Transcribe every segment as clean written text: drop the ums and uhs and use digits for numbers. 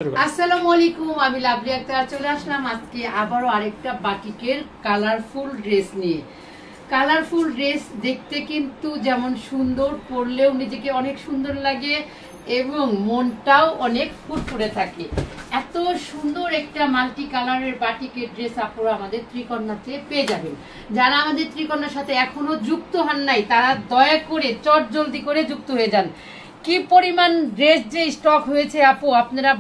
আসসালামু আলাইকুম, আমি লাভলি আক্তার চলে আসলাম আজকে আবারও আরেকটা বাটিকের কালারফুল ড্রেস নিয়ে। কালারফুল ড্রেস দেখতে কিন্তু যেমন সুন্দর, পরলেও নিজেকে অনেক সুন্দর লাগে এবং মনটাও অনেক ফুরফুরে থাকে। এত সুন্দর একটা মাল্টি কালারের বাটিকের ড্রেস আপনারা আমাদের ত্রিকন্যাতে পেয়ে যাবেন। যারা আমাদের ত্রিকন্যার সাথে এখনো যুক্ত হন নাই তারা দয়া করে চটজলদি করে যুক্ত হয়ে যান। কি পরিমাণ ড্রেস যে স্টক হয়েছে আপু, আপনারা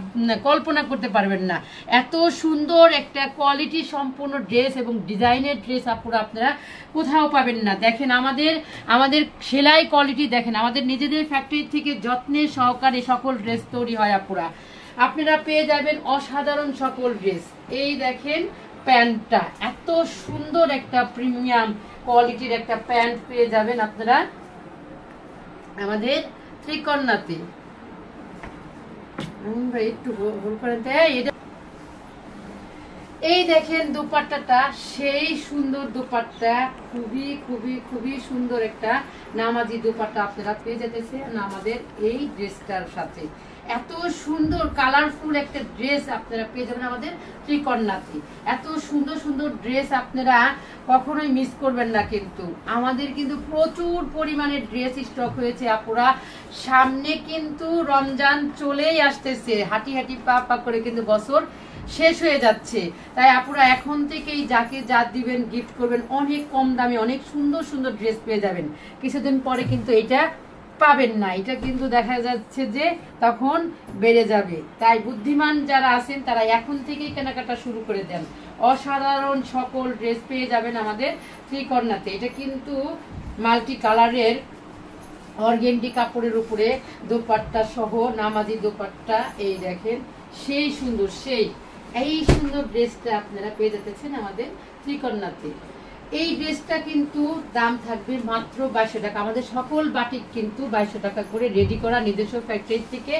কল্পনা করতে পারবেন না। এত সুন্দর একটা কোয়ালিটি সম্পূর্ণ ড্রেস এবং ডিজাইনের ড্রেস আপুরা আপনারা কোথাও পাবেন না। দেখেন আমাদের সেলাই কোয়ালিটি দেখেন, আমাদের নিজেদের ফ্যাক্টরি থেকে যত্নের সহকারে সকল ড্রেস তৈরি হয় আপুরা। আপনারা পেয়ে যাবেন অসাধারণ সকল ড্রেস। এই দেখেন প্যান্টটা, এত সুন্দর একটা প্রিমিয়াম কোয়ালিটির একটা প্যান্ট পেয়ে যাবেন আপনারা আমাদের ত্রিকন্যাতে। একটু হোল করেন। এই দেখেন দুপাট্টাটা, সেই সুন্দর দুপাট্টা, খুবই খুবই খুবই সুন্দর একটা নামাজি দুপাট্টা আপনারা পেয়ে যেতেছেন আমাদের এই ড্রেসটার সাথে। এত সুন্দর কালারফুল একটা ড্রেস আপনারা পেয়ে যাবেন আমাদের ত্রিকন্যাতে। এত সুন্দর সুন্দর ড্রেস আপনারা কখনোই মিস করবেন না। কিন্তু আমাদের কিন্তু প্রচুর পরিমাণে ড্রেস স্টক হয়েছে আপুরা। সামনে কিন্তু রমজান চলেই আসতেছে, হাঁটি হাঁটি পা পা করে কিন্তু বছর শেষ হয়ে যাচ্ছে। তাই আপুরা এখন থেকেই যাকে যা দিবেন, গিফট করবেন, অনেক কম দামে অনেক সুন্দর সুন্দর ড্রেস পেয়ে যাবেন। কিছুদিন পরে কিন্তু এটা পাবেন না, এটা কিন্তু দেখা যাচ্ছে যে তখন বেড়ে যাবে। তাই বুদ্ধিমান যারা আছেন তারা এখন থেকেই কেনাকাটা শুরু করে দেন। অসাধারণ সকল ড্রেস পেয়ে যাবেন আমাদের ত্রিকন্যাতে। এটা কিন্তু মাল্টি কালারের অর্গেন্ডি কাপড়ের উপরে দোপাট্টা সহ নামাজি দোপাট্টা। এই দেখেন সেই সুন্দর, এই সুন্দর ড্রেসটা আপনারা পেয়ে যেতেছেন আমাদের ত্রিকন্যাতে। এই ড্রেসটা কিন্তু দাম থাকবে মাত্র 2200 টাকা। আমাদের সকল বাটিক কিন্তু 2200 টাকা করে রেডি করা নিজস্ব ফ্যাক্টরি থেকে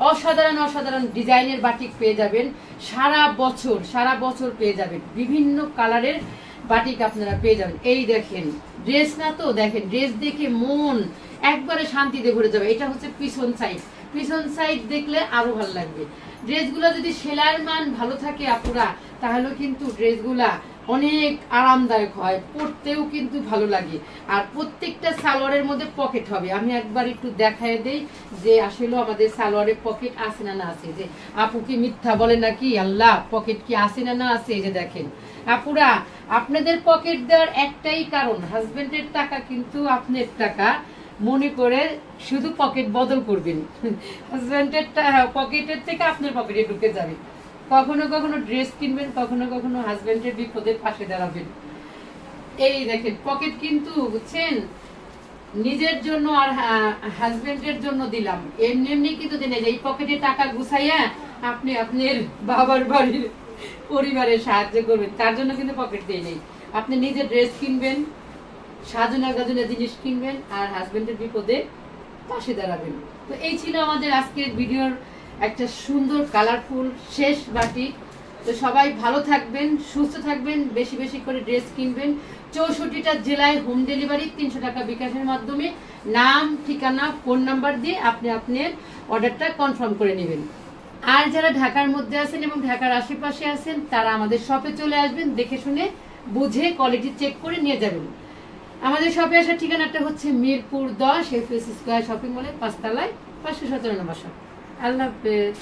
অসাধারণ অসাধারণ ডিজাইনের বাটিক পেয়ে যাবেন। সারা বছর পেয়ে যাবেন বিভিন্ন কালারের বাটিক আপনারা পেয়ে যাবেন। এই দেখেন ড্রেস না তো, দেখেন ড্রেস দেখে মন একবারে শান্তিতে ভরে যাবে। এটা হচ্ছে পিছন সাইড দেখলে আরো ভালো লাগবে। ড্রেসগুলো যদি সেলাইয়ের মান ভালো থাকে আপুরা, তাহলে কিন্তু ড্রেসগুলা অনেক আরামদায়ক হয়, পরতেও কিন্তু ভালো লাগে। আর প্রত্যেকটা সালোয়ারের মধ্যে পকেট হবে। আমি একবার একটু দেখায় দেই যে আসলে আমাদের সালোয়ারে পকেট আছে না না আছে। যে আপু কি মিথ্যা বলে নাকি, আল্লাহ পকেট কি আছে না না আছে। এই যে দেখেন আপুরা, আপনাদের পকেট দেওয়ার একটাই কারণ, হাজবেন্ডের টাকা কিন্তু আপনার টাকা মনে করে শুধু পকেট বদল করবেন। হাজবেন্ডের পকেটের থেকে আপনার পকেটে ঢুকে যাবে। কখনো কখনো ড্রেস কিনবেন, কখনো কখনো হাজবেন্ডের বিপদের পাশে দাঁড়াবেন। এই দেখেন পকেট কিন্তু বুঝছেন নিজের জন্য আর হাজবেন্ডের জন্য দিলাম, এমনি এমনি কিন্তু দিন। এই পকেটে টাকা গুছাইয়া আপনি আপনার বাবার বাড়ির পরিবারের সাহায্য করবেন, তার জন্য কিন্তু পকেট দিয়ে নেই। আপনি নিজে ড্রেস কিনবেন, সাজনা গাজনা জিনিস কিনবেন, আর হাজবেন্ডের বিপদে পাশে দাঁড়াবেন। তো এই ছিল আমাদের আজকের ভিডিওর একটা সুন্দর কালারফুল শেষ বাটিক। তো সবাই ভালো থাকবেন, সুস্থ থাকবেন, বেশি বেশি করে ড্রেস কিনবেন। 64টা জেলায় হোম ডেলিভারি, 300 টাকা বিকাশের মাধ্যমে নাম, ঠিকানা, ফোন নাম্বার দিয়ে আপনি আপনার অর্ডারটা কনফার্ম করে নেবেন। আর যারা ঢাকার মধ্যে আছেন এবং ঢাকার আশেপাশে আছেন তারা আমাদের শপে চলে আসবেন, দেখে শুনে বুঝে কোয়ালিটি চেক করে নিয়ে যাবেন। আমাদের শপে আসার ঠিকানাটা হচ্ছে মিরপুর 10 এফএস স্কয়ার শপিং মলের 5 তলায় 517 নম্বর শপ। আল্লাহ হাফেজ।